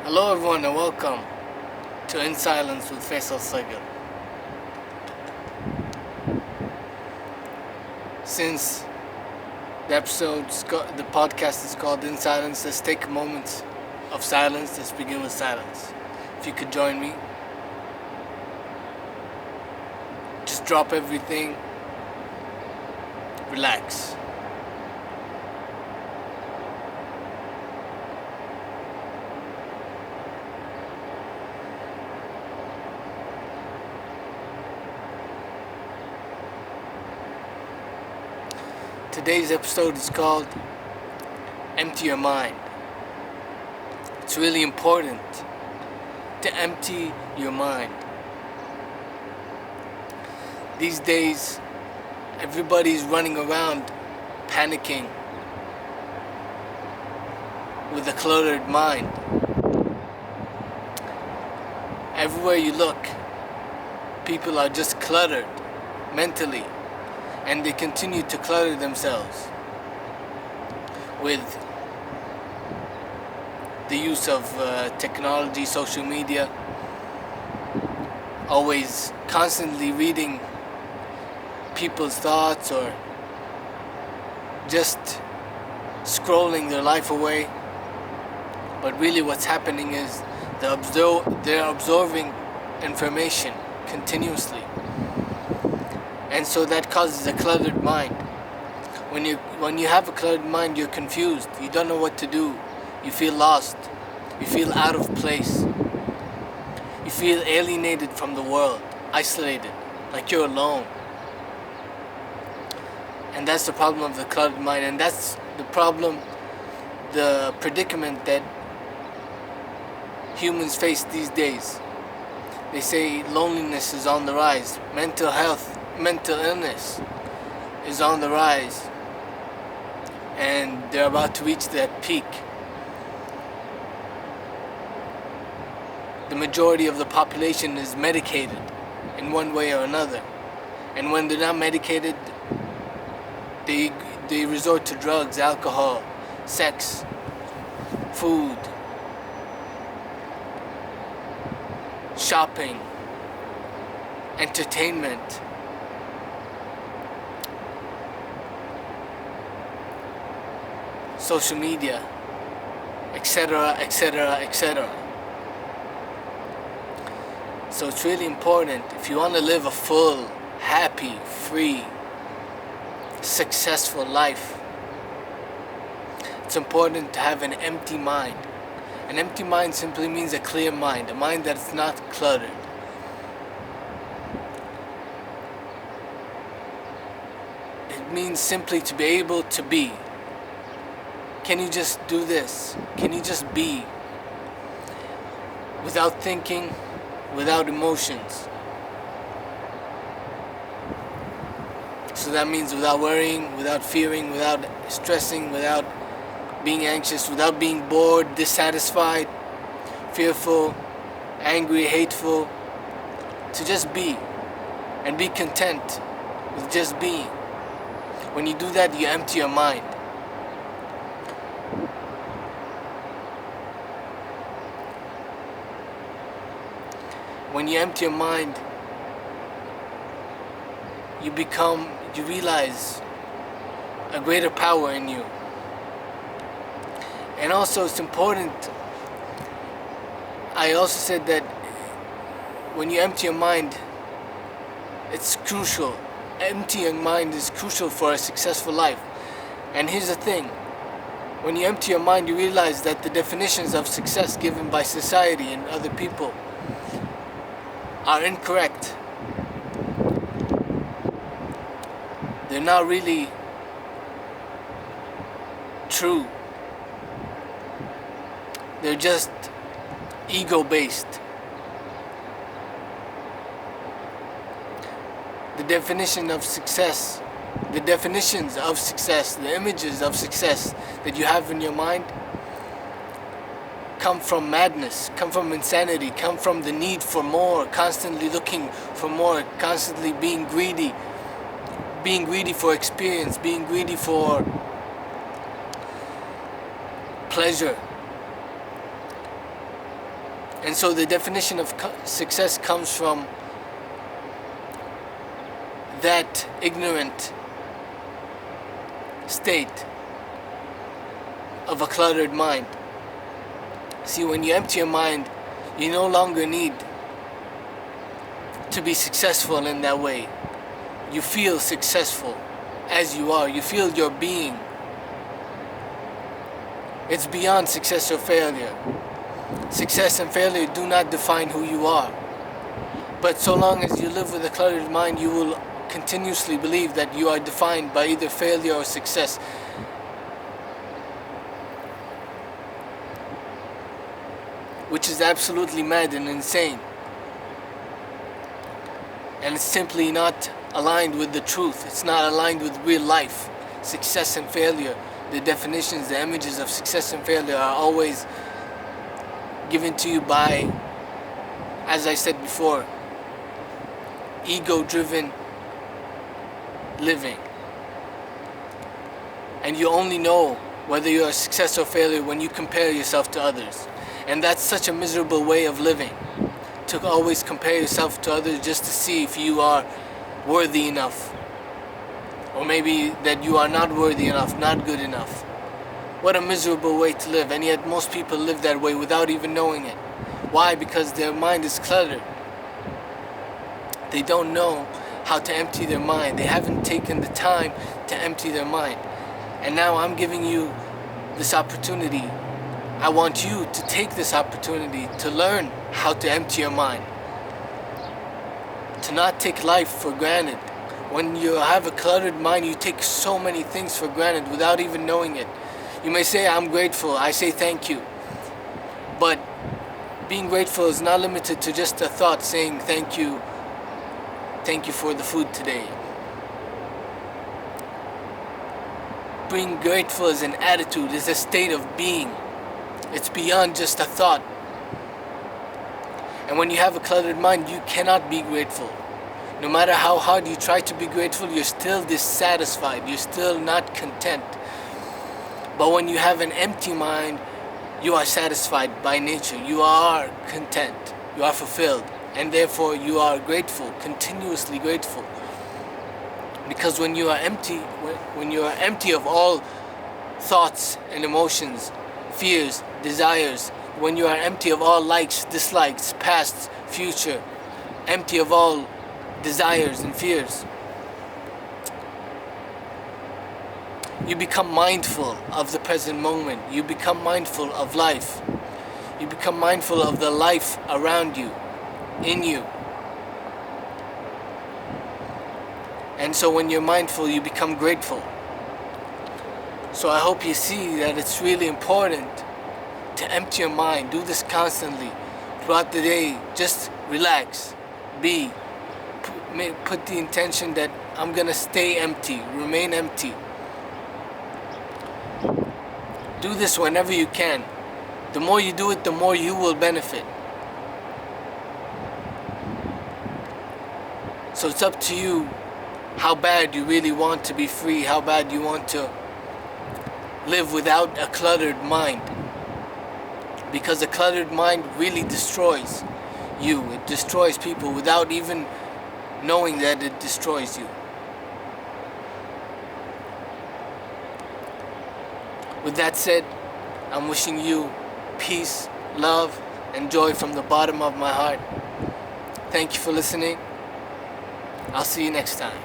Hello everyone and welcome to In Silence with Faisal Sagar. Since the podcast is called In Silence, let's take moments of silence. Let's begin with silence. If you could join me, just drop everything, relax. Today's episode is called Empty Your Mind. It's really important to empty your mind. These days, everybody's running around panicking with a cluttered mind. Everywhere you look, people are just cluttered mentally. And they continue to clutter themselves with the use of technology, social media, always constantly reading people's thoughts or just scrolling their life away. But really what's happening is they're absorbing information continuously. And so that causes a cluttered mind. When you have a cluttered mind, you're confused. You don't know what to do. You feel lost. You feel out of place. You feel alienated from the world, isolated, like you're alone. And that's the problem of the cluttered mind. And that's the problem, the predicament that humans face these days. They say loneliness is on the rise. Mental illness is on the rise, and they're about to reach that peak. The majority of the population is medicated in one way or another, and when they're not medicated, they resort to drugs, alcohol, sex, food, shopping, entertainment, social media, etc., etc., etc. So it's really important, if you want to live a full, happy, free, successful life, it's important to have an empty mind. An empty mind simply means a clear mind, a mind that's not cluttered. It means simply to be able to be. Can you just do this? Can you just be? Without thinking, without emotions. So that means without worrying, without fearing, without stressing, without being anxious, without being bored, dissatisfied, fearful, angry, hateful. To just be and be content with just being. When you do that, you empty your mind. When you empty your mind, you realize a greater power in you. And also it's important, I also said that when you empty your mind, it's crucial. Emptying your mind is crucial for a successful life. And here's the thing, when you empty your mind, you realize that the definitions of success given by society and other people are incorrect. They're not really true. They're just ego-based. The definitions of success, the images of success that you have in your mind come from madness, come from insanity, come from the need for more, constantly looking for more, constantly being greedy for experience, being greedy for pleasure. And so the definition of success comes from that ignorant state of a cluttered mind. See, when you empty your mind, you no longer need to be successful in that way. You feel successful as you are. You feel your being. It's beyond success or failure. Success and failure do not define who you are. But so long as you live with a cluttered mind, you will continuously believe that you are defined by either failure or success. Which is absolutely mad and insane. And it's simply not aligned with the truth. It's not aligned with real life. Success and failure, the definitions, the images of success and failure are always given to you by, as I said before, ego-driven living. And you only know whether you're a success or failure when you compare yourself to others. And that's such a miserable way of living, to always compare yourself to others just to see if you are worthy enough. Or maybe that you are not worthy enough, not good enough. What a miserable way to live, and yet most people live that way without even knowing it. Why? Because their mind is cluttered. They don't know how to empty their mind. They haven't taken the time to empty their mind. And now I'm giving you this opportunity. I want you to take this opportunity to learn how to empty your mind. To not take life for granted. When you have a cluttered mind, you take so many things for granted without even knowing it. You may say, I'm grateful, I say thank you. But being grateful is not limited to just a thought saying thank you for the food today. Being grateful is an attitude, is a state of being. It's beyond just a thought. And when you have a cluttered mind, you cannot be grateful. No matter how hard you try to be grateful, you're still dissatisfied. You're still not content. But when you have an empty mind, you are satisfied by nature. You are content. You are fulfilled. And therefore you are grateful, continuously grateful. Because when you are empty, when you are empty of all thoughts and emotions, fears, desires, when you are empty of all likes, dislikes, past, future, empty of all desires and fears, you become mindful of the present moment. You become mindful of life. You become mindful of the life around you, in you. And so when you're mindful, you become grateful. So I hope you see that it's really important to empty your mind. Do this constantly. Throughout the day, just relax. Put the intention that I'm gonna stay empty, remain empty. Do this whenever you can. The more you do it, the more you will benefit. So it's up to you how bad you really want to be free, how bad you want to live without a cluttered mind. Because a cluttered mind really destroys you. It destroys people without even knowing that it destroys you. With that said, I'm wishing you peace, love, and joy from the bottom of my heart. Thank you for listening. I'll see you next time.